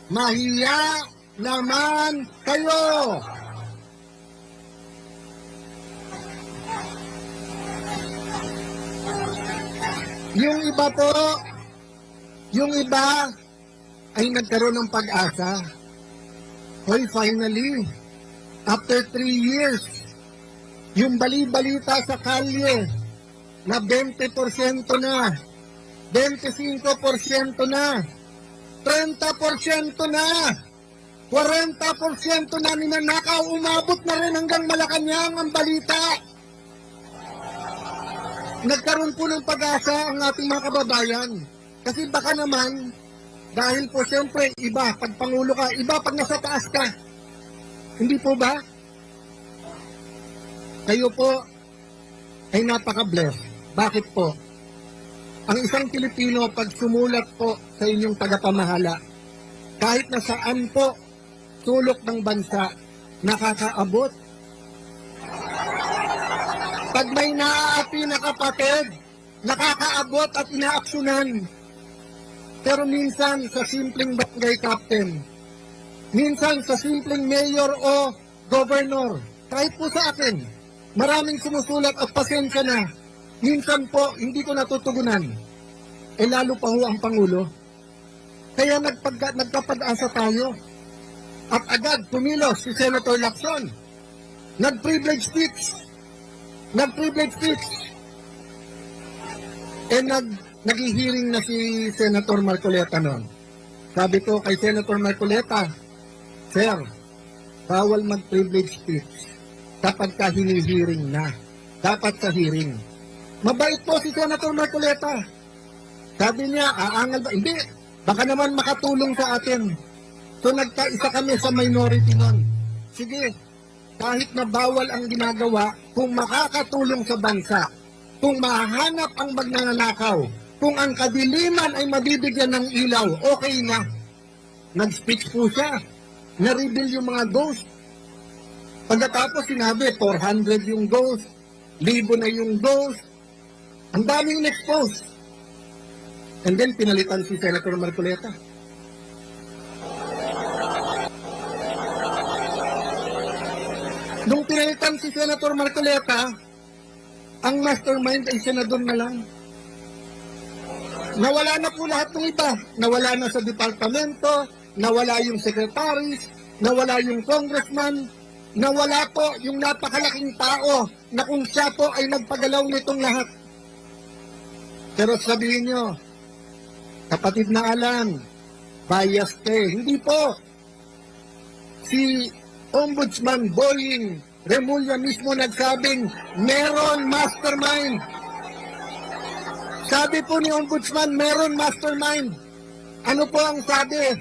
mahiya naman kayo. Yung iba po, yung iba ay nagkaroon ng pag-asa. Hoy, finally, after 3 years, yung bali-balita sa kalye na 20% na, 25% na, 30% na, 40% na ninanakaw, umabot na rin hanggang Malacanang ang balita. Nagkaroon po ng pag-asa ang ating mga kababayan. Kasi baka naman, dahil po siyempre, iba pag Pangulo ka, iba pag nasa taas ka. Hindi po ba? Kayo po ay napaka-bless. Bakit po? Ang isang Pilipino, pag sumulat po sa inyong tagapamahala, kahit na saan po sulok ng bansa, nakakaabot. Pag may naaapi na kapatid, nakakaabot at inaaksyonan. Pero minsan sa simpleng barangay captain, minsan sa simpleng mayor o governor, kahit po sa akin, maraming sumusulat at pasensya na. Minsan po, hindi ko natutugunan. Eh lalo pa ho ang Pangulo. Kaya nagpapag-asa tayo. At agad tumilos si Senator Lacson. Nag-privilege speech. Eh nag-hearing na si Senator Marcoleta noon. Sabi ko kay Senator Marcoleta, Sir, bawal mag-privilege speech kapag ka hini-hearing na. Dapat sa hearing. Mabait po si Senator Marcoleta. Sabi niya, aangal ba? Hindi. Baka naman makatulong sa atin. So nagkaisa kami sa minority nun. Sige, kahit na bawal ang ginagawa, kung makakatulong sa bansa, kung mahanap ang magnanakaw, kung ang kadiliman ay mabibigyan ng ilaw, okay na. Nag-speech po siya. Na-reveal yung mga ghost. Pagkatapos sinabi, 400 yung ghost, 1,000 na yung ghost. Ang daming in-expose. And then, pinalitan si Senator Marcoleta. Nung pinalitan si Senator Marcoleta, ang mastermind ay senador na lang. Nawala na po lahat ng iba. Nawala na sa departamento, nawala yung secretaries, nawala yung congressman, nawala po yung napakalaking tao na kung siya po ay nagpagalaw nitong lahat. Pero sabihin nyo, kapatid na Alan, biased eh. Hindi po. Si Ombudsman Boying Remulla mismo nagsabing meron mastermind. Sabi po ni Ombudsman, meron mastermind. Ano po ang sabi?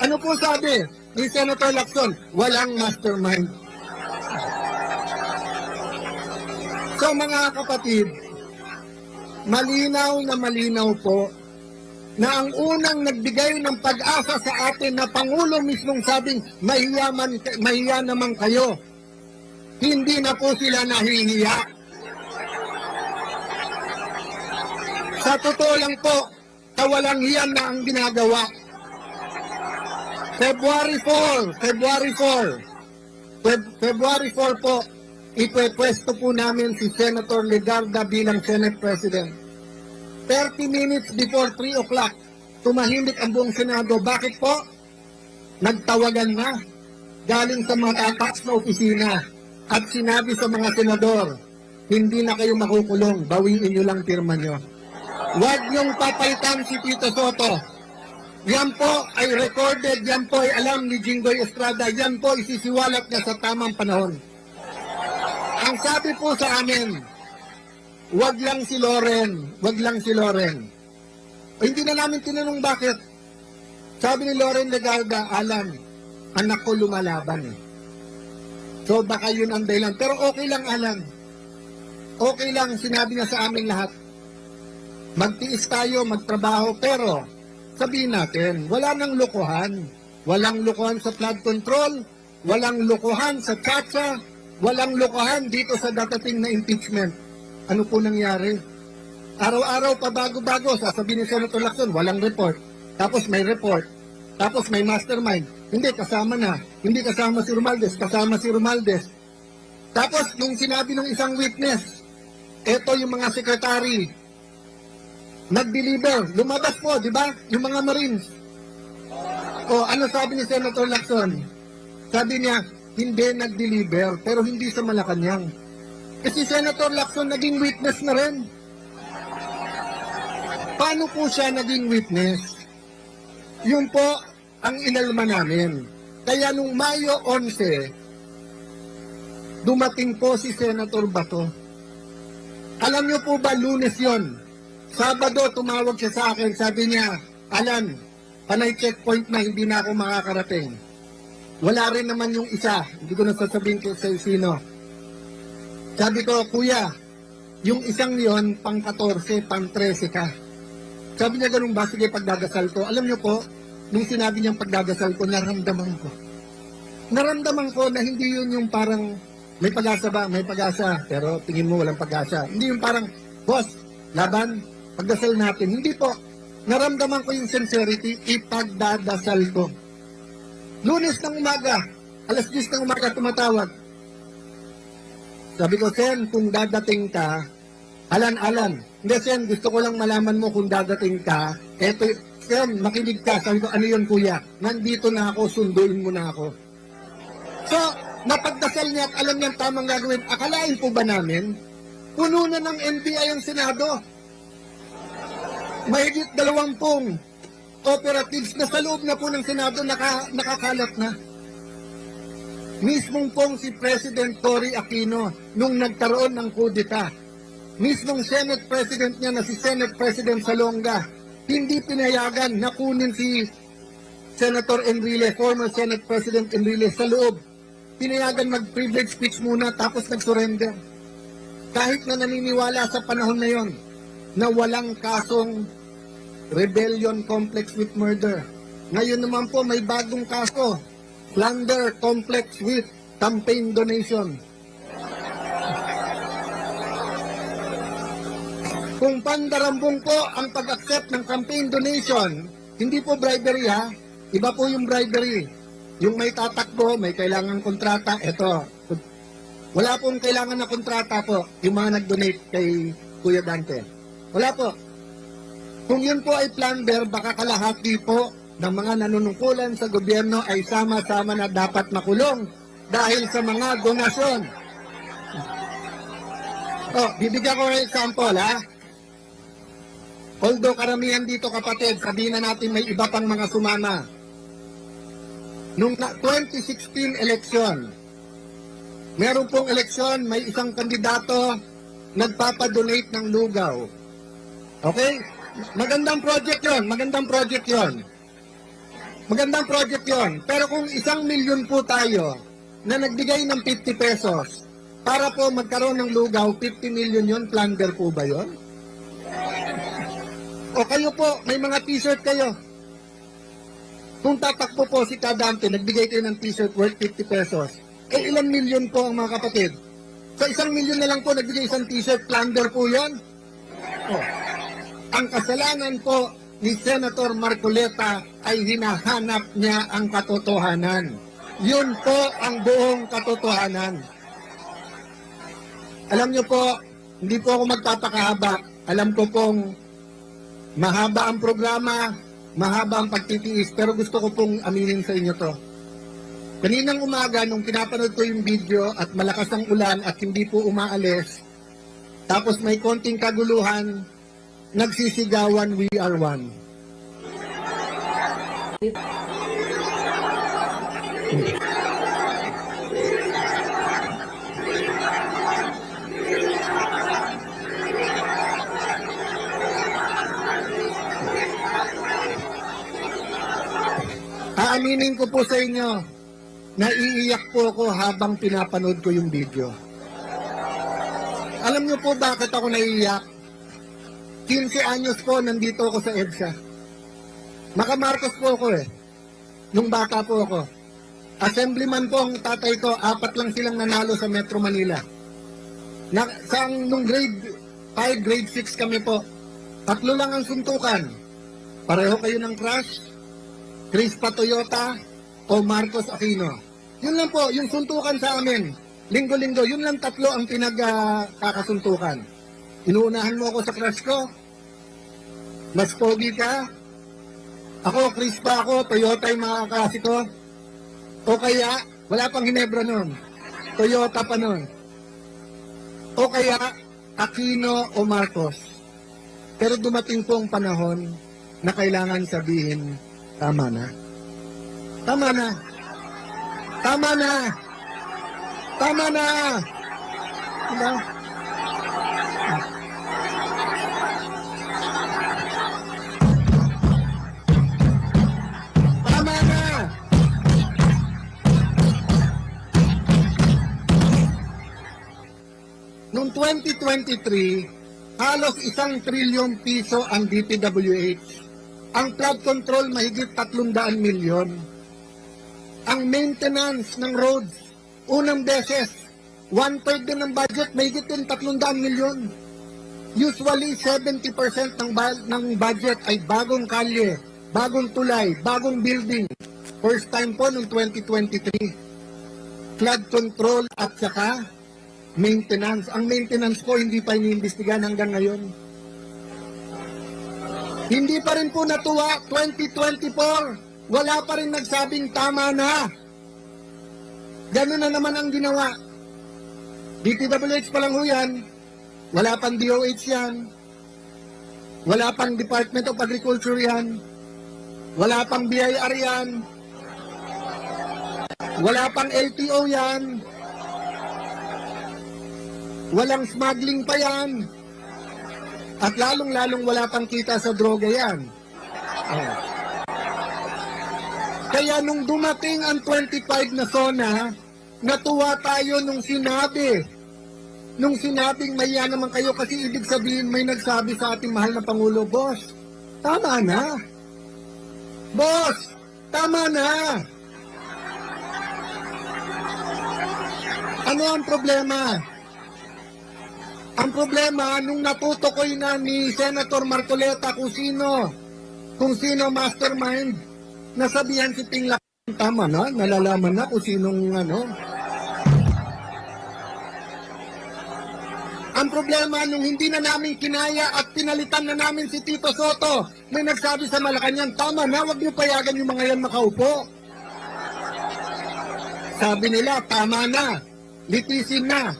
Ano po sabi ni Senator Lacson? Walang mastermind. So mga kapatid, malinaw po na ang unang nagbigay ng pag-asa sa atin na Pangulo mismong sabing mahiya naman kayo. Hindi na po sila nahihiya. Sa totoo lang po, kawalang hiyan na ang ginagawa. February 4 po, ipwepwesto po namin si Senator Legarda bilang Senate President. 30 minutes before 3 o'clock, tumahimik ang buong Senado. Bakit po? Nagtawagan na galing sa mga taas na opisina at sinabi sa mga senador, hindi na kayo makukulong, bawiin nyo lang pirma nyo. Huwag niyong papalitan si Tito Soto. Yan po ay recorded, yan po ay alam ni Jinggoy Estrada, yan po isisiwalat niya sa tamang panahon. Ang sabi po sa amin, wag lang si Loren. O, hindi na namin tinanong bakit. Sabi ni Loren Legarda, Alan, anak ko lumalaban eh. So baka yun ang dahilan. Pero okay lang, Alan. Okay lang, sinabi niya sa amin lahat. Magtiis tayo, magtrabaho, pero sabihin natin, wala nang lokohan. Walang lokohan sa flood control, walang lokohan sa tsa-tsa, walang lokohan dito sa datating na impeachment. Ano po nangyari? Araw-araw pa bago-bago, sasabihin ni Senator Lacson, walang report. Tapos may report. Tapos may mastermind. Hindi, kasama na. Hindi kasama si Romualdez, kasama si Romualdez. Tapos, nung sinabi ng isang witness, eto yung mga sekretary, nag-deliver. Lumabas po, di ba? Yung mga Marines. O, ano sabi ni Senator Lacson? Sabi niya, hindi nag-deliver, pero hindi sa Malacanang. Kasi Senator Lacson naging witness na rin. Paano po siya naging witness? Yun po ang inalma namin. Kaya nung Mayo 11, dumating po si Senator Bato. Alam niyo po ba, Lunes yon? Sabado, tumawag siya sa akin. Sabi niya, Alan, panay checkpoint na, hindi na ako makakarating. Wala rin naman yung isa. Hindi ko nasasabihin ko sa sino. Sabi ko, Kuya, yung isang yon pang 14, pang 13 ka. Sabi niya, ganun ba? Sige, pagdadasal ko. Alam niyo po, nung sinabi niyang pagdadasal ko, naramdaman ko. Naramdaman ko na hindi yun yung parang, may pag-asa ba? May pag-asa. Pero tingin mo walang pag-asa. Hindi yung parang, boss, laban, pagdasal natin. Hindi po. Naramdaman ko yung sincerity, ipagdadasal ko. Lunes ng umaga, alas 10 ng umaga tumatawag. Sabi ko, Sen, kung dadating ka, Alan, hindi Sen, gusto ko lang malaman mo kung dadating ka, eto, Sen, makinig ka. Sabi ko, ano yun kuya? Nandito na ako, sunduin mo na ako. So, napagdasal niya at alam niya tamang gagawin. Akalain po ba namin? Puno na ng NBI ang Senado. Mahigit 20 operatives na sa loob na po ng Senado nakakalat na. Mismong pong si President Cory Aquino nung nagkaroon ng kudeta. Mismong Senate President niya na si Senate President Salonga, hindi pinayagan na kunin si Senator Enrile, former Senate President Enrile sa loob. Pinayagan mag-privilege speech muna tapos nag-surrender. Kahit na naniniwala sa panahon na yon na walang kasong rebellion complex with murder. Ngayon naman po may bagong kaso, plunder complex with campaign donation. Kung pandarambong po ang pag-accept ng campaign donation, hindi po bribery ha, iba po yung bribery. Yung may tatakbo, may kailangang kontrata, eto. Wala pong kailangan na kontrata po, yung mga nag-donate kay Kuya Dante. Wala po. Kung yun po ay plunder, baka kalahati po ng mga nanunungkulan sa gobyerno ay sama-sama na dapat makulong dahil sa mga donasyon. Bibigyan ko ng example ha. Although karamihan dito kapatid, sabihin na natin may iba pang mga sumama. Nung 2016 election, Meron pong eleksyon, may isang kandidato nagpapadonate ng lugaw. Okay? Magandang project yon, magandang project yon. Magandang project yon. Pero kung 1 milyon po tayo na nagbigay ng 50 pesos para po magkaroon ng lugaw, 50 million yon, plunder po ba yon? O kayo po, may mga t-shirt kayo. Kung tatakbo po si Kadante, nagbigay kayo ng t-shirt worth 50 pesos. Eh ilang milyon po ang mga kapatid? Sa 1 milyon na lang po nagbigay isang t-shirt, plunder po yon? Oh. Ang kasalanan po ni Senator Marcoleta ay hinahanap niya ang katotohanan. Yun po ang buong katotohanan. Alam niyo po, hindi po ako magpapakahaba. Alam ko pong mahaba ang programa, mahaba ang pagtitiis, pero gusto ko pong aminin sa inyo to. Kaninang umaga, nung pinapanood ko yung video at malakas ang ulan at hindi po umaalis, tapos may konting kaguluhan, nagsisigawan, "We are one." Aaminin ko po sa inyo, naiiyak po ako habang pinapanood ko yung video. Alam niyo po bakit ako naiiyak? 15 anyos po nandito ako sa EDSA. Maka-Marcos po ako eh. Nung bata po ako. Assemblyman po ang tatay ko, 4 lang silang nanalo sa Metro Manila. Nung grade 5, grade 6 kami po, 3 lang ang suntukan. Pareho kayo ng crush, Crispa Toyota o Marcos Aquino. Yun lang po, yung suntukan sa amin. Linggo-linggo, yun lang 3 ang pinagkakasuntukan. Inuunahan mo ako sa crush ko, mas pogi ka, ako, Crispa ako, Toyota yung mga kaklase ko, o kaya, wala pang Ginebra nun, Toyota pa nun, o kaya, Aquino o Marcos. Pero dumating po ang panahon na kailangan sabihin, tama na. Tama na. Tama na. Tama na. Diba? Tama na. Noong 2023, halos 1 trilyong piso ang DPWH. Ang flood control mahigit 300 milyon. Ang maintenance ng roads, unang beses, 1/3 din ng budget, mahigit din 300 milyon. Usually, 70% ng budget ay bagong kalye, bagong tulay, bagong building. First time po noong 2023. Flood control at saka maintenance. Ang maintenance po hindi pa iniimbestigahan hanggang ngayon. Hindi pa rin po natuwa, 2024, wala pa rin nagsabing tama na. Ganun na naman ang ginawa. DPWH pa lang ho yan, wala pang DOH yan, wala pang Department of Agriculture yan, wala pang BIR yan, wala pang LTO yan, walang smuggling pa yan. At lalong-lalong wala pang kita sa droga yan. Kaya nung dumating ang 25 na zona, natuwa tayo nung sinabing maya naman kayo kasi ibig sabihin may nagsabi sa ating mahal na Pangulo, "Boss, tama na. Boss, tama na." Ano ang problema? Ang problema, nung natutukoy na ni Senator Marcoleta kung sino mastermind, nasabihan si Ping Lacson, tama na, nalalaman na kung sinong ano. Ang problema, nung hindi na namin kinaya at pinalitan na namin si Tito Soto, may nagsabi sa Malacanang, tama na, wag niyo payagan yung mga yan makaupo. Sabi nila, tama na, litisin na.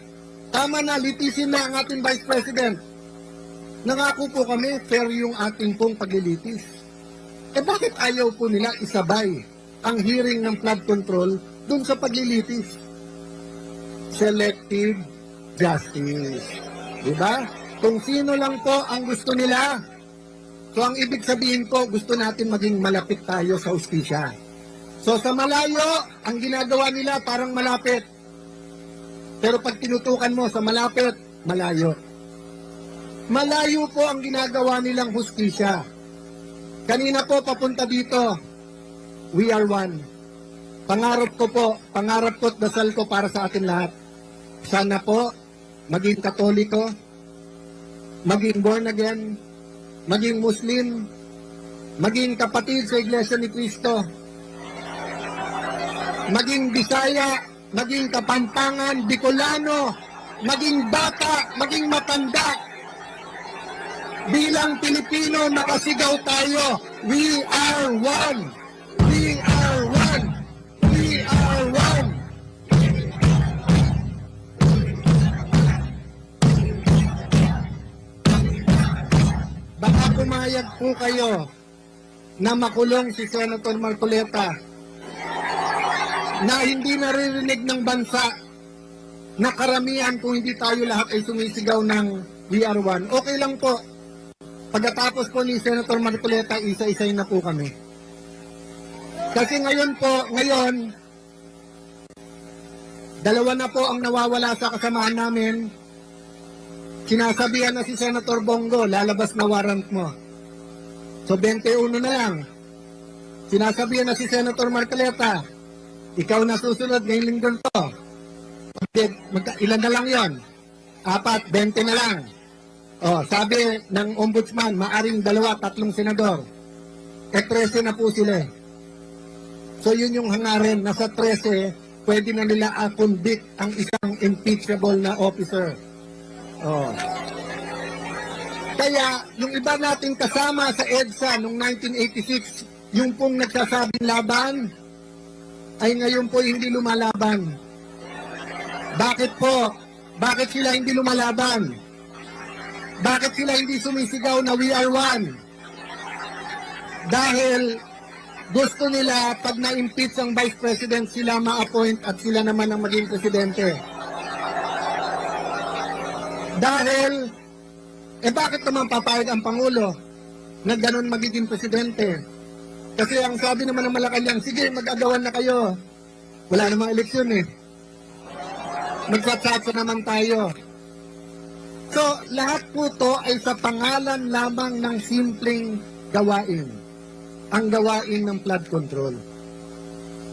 Tama na, litisin na ang ating Vice President. Nangako po kami, fair yung ating pong paglilitis. Eh bakit ayaw po nila isabay ang hearing ng flood control dun sa paglilitis? selective justice. Diba? Kung sino lang po ang gusto nila. So ang ibig sabihin po, gusto natin maging malapit tayo sa hustisya. So sa malayo, ang ginagawa nila parang malapit. Pero pag tinutukan mo sa malapit, malayo. Malayo po ang ginagawa nilang hustisya. Kanina po papunta dito, we are one. Pangarap ko at dasal ko para sa atin lahat. Sana po, maging Katoliko, maging born again, maging Muslim, maging kapatid sa Iglesia ni Cristo, maging Bisaya, maging Kapampangan, Bicolano, maging bata, maging matanda. Bilang Pilipino, nakasigaw tayo, we are one! We are one! We are one! Baka pumayag po kayo na makulong si Senator Marcoleta na hindi naririnig ng bansa na karamihan kung hindi tayo lahat ay sumisigaw ng we are one. Okay lang po. Pagkatapos po ni Senator Marcoleta, isa-isay na po kami. Kasi ngayon, dalawa na po ang nawawala sa kasamahan namin. Sinasabihan na si Senator Bongo, lalabas na warrant mo. So 21 na lang. Sinasabihan na si Senator Marcoleta, ikaw na susunod ngayong linggo to. Ilan na lang yon? 4, 20 na lang. Sabi ng ombudsman, maaring 2, 3 senador. 13 na po sila. So yun yung hangarin, nasa 13, pwede na nila convict ang isang impeachable na officer. Kaya yung iba nating kasama sa EDSA noong 1986, yung pong nagsasabing laban, ay ngayon po hindi lumalaban. Bakit po? Bakit sila hindi lumalaban? Bakit sila hindi sumisigaw na we are one? Dahil gusto nila pag na-impeach ang Vice President, sila ma-appoint at sila naman ang maging presidente. Dahil, bakit naman papayag ang Pangulo na ganun magiging presidente? Kasi ang sabi naman ng Malacanang, sige, mag-agawan na kayo. Wala namang eleksyon eh. Magsatsatsa naman tayo. So, lahat po to ay sa pangalan lamang ng simpleng gawain. Ang gawain ng flood control.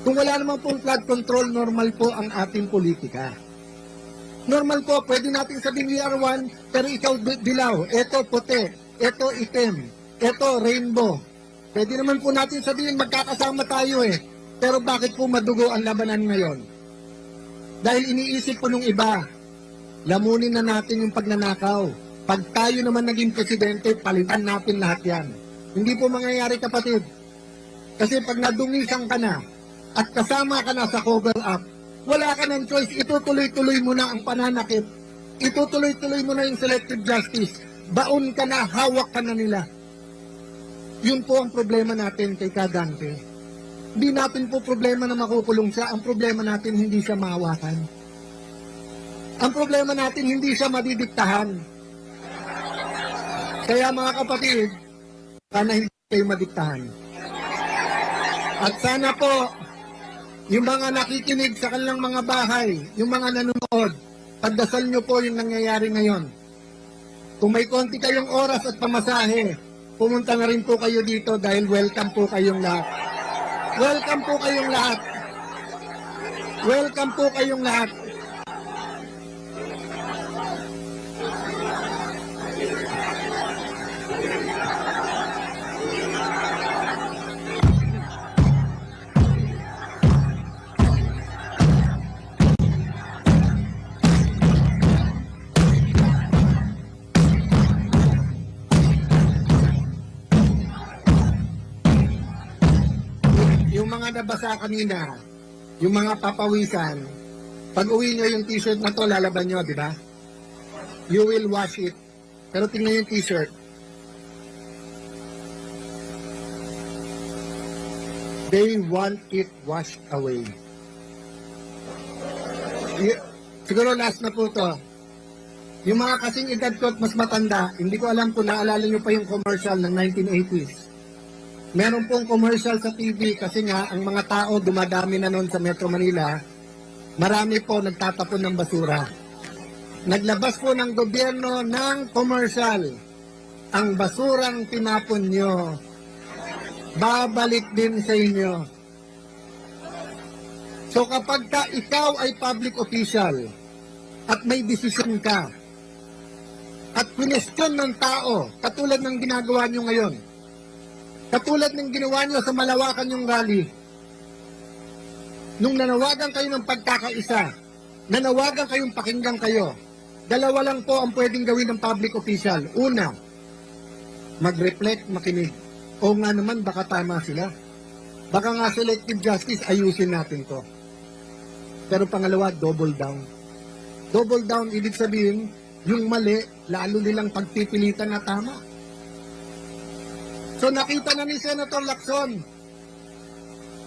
Kung wala naman pong flood control, normal po ang ating politika. Normal po, pwede natin sabihin we are one, pero ikaw dilaw, eto puti, eto itim, eto rainbow. Pwede naman po natin sabihin magkakasama tayo eh. Pero bakit po madugo ang labanan ngayon? Dahil iniisip po nung iba, lamunin na natin yung pagnanakaw. Pag tayo naman naging presidente, palitan natin lahat yan. Hindi po mangyayari, kapatid. Kasi pag nadungisan ka na at kasama ka na sa cover up, wala ka ng choice. Itutuloy-tuloy mo na ang pananakit. Itutuloy-tuloy mo na yung selective justice. Baon ka na, hawak ka na nila. Yun po ang problema natin kay Kadante. Hindi natin po problema na makukulong siya. Ang problema natin, hindi siya mahawakan. Ang problema natin, hindi siya madidiktahan. Kaya mga kapatid, sana hindi kayo madiktahan. At sana po, yung mga nakikinig sa kanilang mga bahay, yung mga nanonood, pagdasal nyo po yung nangyayari ngayon. Kung may konti kayong oras at pamasahe, pumunta na rin po kayo dito dahil welcome po kayong lahat. Welcome po kayong lahat. Welcome po kayong lahat. Yung mga nabasa kanina, yung mga papawisan, pag uwi nyo yung t-shirt na to, lalaban nyo, di ba? You will wash it. Pero tingnan yung t-shirt. They want it washed away. siguro last na po to. Yung mga kasing edad ko at mas matanda, hindi ko alam kung naalala nyo pa yung commercial ng 1980s. Meron pong commercial sa TV kasi nga ang mga tao dumadami na noon sa Metro Manila, marami po nagtatapon ng basura. Naglabas po ng gobyerno ng commercial, ang basurang tinapon nyo, babalik din sa inyo. So kapag ka ikaw ay public official at may desisyon ka at question ng tao, katulad ng ginagawa nyo ngayon, katulad ng ginawa nyo sa Malawakan yung rally, nung nanawagan kayo ng pagkakaisa, nanawagan kayong pakinggan kayo, dalawa lang po ang pwedeng gawin ng public official. Una, mag-reflect, makinig. O nga naman, baka tama sila. Baka nga selective justice, ayusin natin to. Pero pangalawa, double down. Double down, ibig sabihin, yung mali, lalo nilang pagpipilitan na tama. So nakita na ni Senator Lacson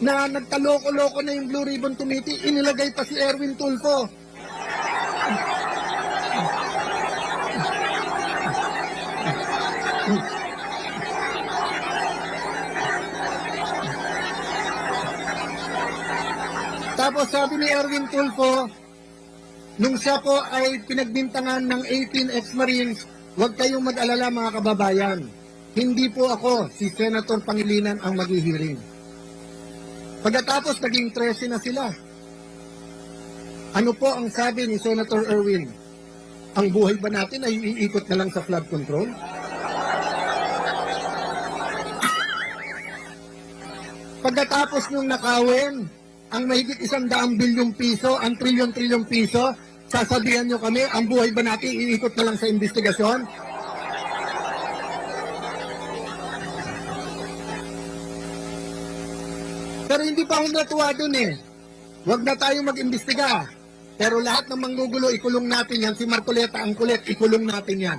na nagkaloko-loko na yung Blue Ribbon Committee, inilagay pa si Erwin Tulfo. Tapos sabi ni Erwin Tulfo, nung siya po ay pinagbintangan ng 18 ex-Marines, huwag kayong mag-alala mga kababayan. Hindi po ako, si Senator Pangilinan ang maghihiring. Pagkatapos, naging 13 na sila. Ano po ang sabi ni Senator Erwin? Ang buhay ba natin ay iikot na lang sa flood control? Pagkatapos nung nakawin, ang mahigit 100 bilyong piso, ang trilyon-trilyong piso, sasabihan nyo kami, ang buhay ba natin iikot na lang sa investigasyon? Pero hindi pa ako natuwa dun eh. Huwag na tayo mag-imbestiga. Pero lahat ng manggugulo, ikulong natin yan. Si Marcoleta ang kulit, ikulong natin yan.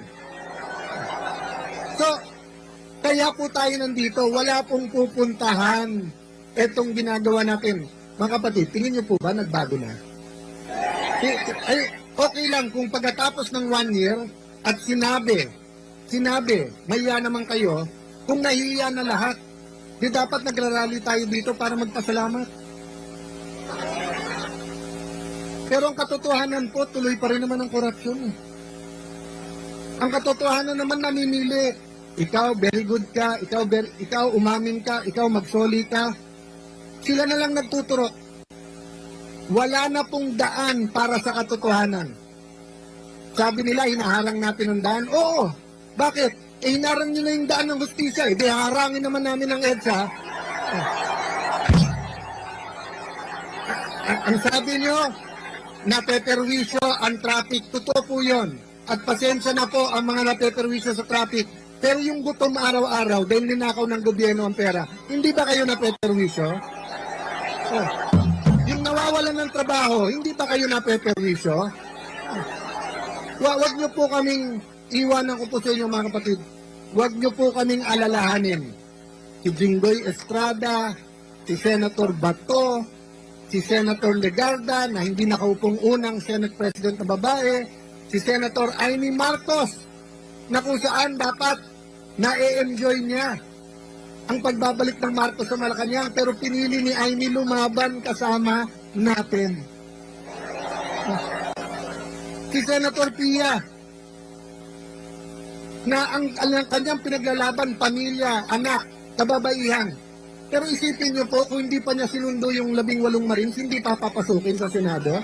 So, kaya po tayo nandito. Wala pong pupuntahan itong ginagawa natin. Mga kapatid, tingin niyo po ba nagbago na? Ay, okay lang kung pagkatapos ng 1 year at sinabi, mahiya naman kayo, kung nahiya na lahat, di dapat nagrarally tayo dito para magpasalamat. Pero ang katotohanan po, tuloy pa rin naman ang korupsyon. Ang katotohanan naman namimili. Ikaw, very good ka. Ikaw umamin ka. Ikaw magsoli ka. Sila na lang nagtuturo. Wala na pong daan para sa katotohanan. Sabi nila, hinaharang natin ang daan. Oo. Bakit? Hinarang nyo na yung daan ng hustisya. Di harangin naman namin ang EDSA. Ang sabi nyo, napeperwisyo ang traffic. Totoo po yun. At pasensya na po ang mga napeperwisyo sa traffic. Pero yung gutom araw-araw, dahil ninakaw ng gobyerno ang pera, hindi ba kayo napeperwisyo? Yung nawawalan ng trabaho, hindi ba kayo napeperwisyo? Huwag nyo po kaming, iwanan ko po sa inyo mga kapatid, huwag nyo po kaming alalahanin. Si Jinggoy Estrada, si Senator Bato, si Senator Legarda na hindi nakaupong unang Senate President na babae, si Senator Amy Marcos na kung saan dapat na-enjoy niya ang pagbabalik ng Marcos sa Malacanang pero pinili ni Amy lumaban kasama natin. Si Senator Pia na ang kanyang pinaglalaban, pamilya, anak, kababaihan. Pero isipin niyo po, kung hindi pa niya sinundo yung 18 Marines, hindi pa papasukin sa Senado.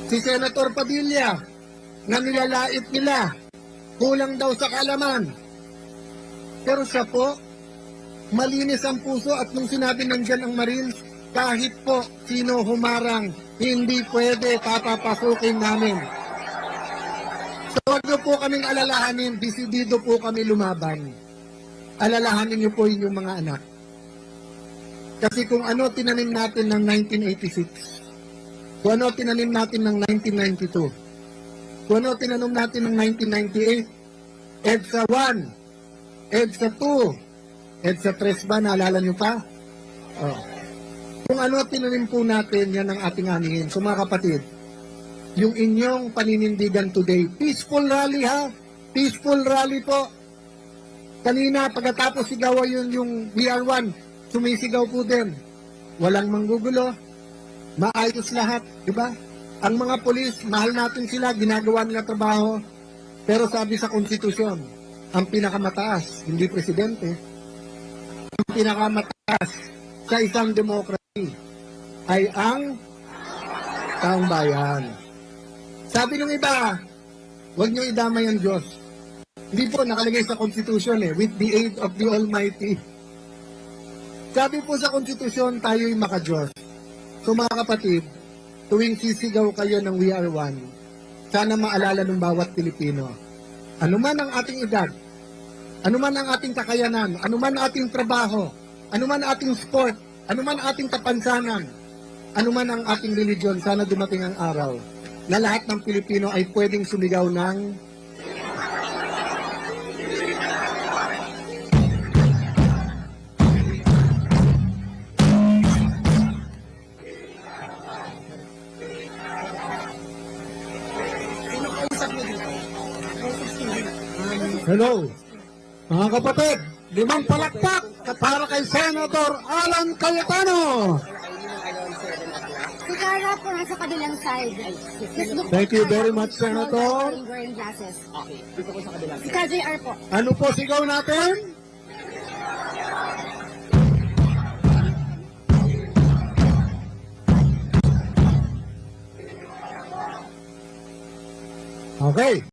Si Senator Padilla, na nilalait nila, kulang daw sa kaalaman. Pero siya po, malinis ang puso at nung sinabi nandyan ang Marines, kahit po sino humarang, hindi pwede papapasukin namin. So huwag niyo po kaming alalahanin, desidido po kami lumaban. Alalahanin niyo po inyong mga anak. Kasi kung ano tinanim natin ng 1986, kung ano tinanim natin ng 1992, kung ano tinanim natin ng 1998, EDSA 1, EDSA 2, EDSA 3 ba, naalala niyo pa? Oh. Kung ano tinanim po natin, yan ang ating anihin. So mga kapatid, yung inyong paninindigan today, peaceful rally ha, peaceful rally po. Kanina, pagkatapos sigaw yun yung BR1, sumisigaw po din. Walang manggugulo, maayos lahat, di ba? Ang mga polis, mahal natin sila, ginagawa nila trabaho, pero sabi sa konstitusyon, ang pinakamataas, hindi presidente, ang pinakamataas sa isang demokrasi ay ang taong bayan. Sabi ng iba, huwag niyo idamay ang Diyos. Hindi po nakalagay sa konstitusyon with the aid of the Almighty. Sabi po sa konstitusyon, tayo'y maka-Diyos. So mga kapatid, tuwing sisigaw kayo ng We Are One, sana maalala ng bawat Pilipino, anuman ang ating edad, anuman ang ating kakayanan, anuman ang ating trabaho, anuman ang ating sport, anuman ang ating kapansanan, anuman ang ating religion, sana dumating ang araw na lahat ng Pilipino ay pwedeng sumigaw ng Hello, mga kapatid, 5 palakpak para kay Senator Alan Cayetano. Si Carla po nasa kabilang side. Thank you very much, Senator. Wearing glasses. Okay, dito po sa kabilang side. Si KJR po. Ano po sigaw natin? Okay.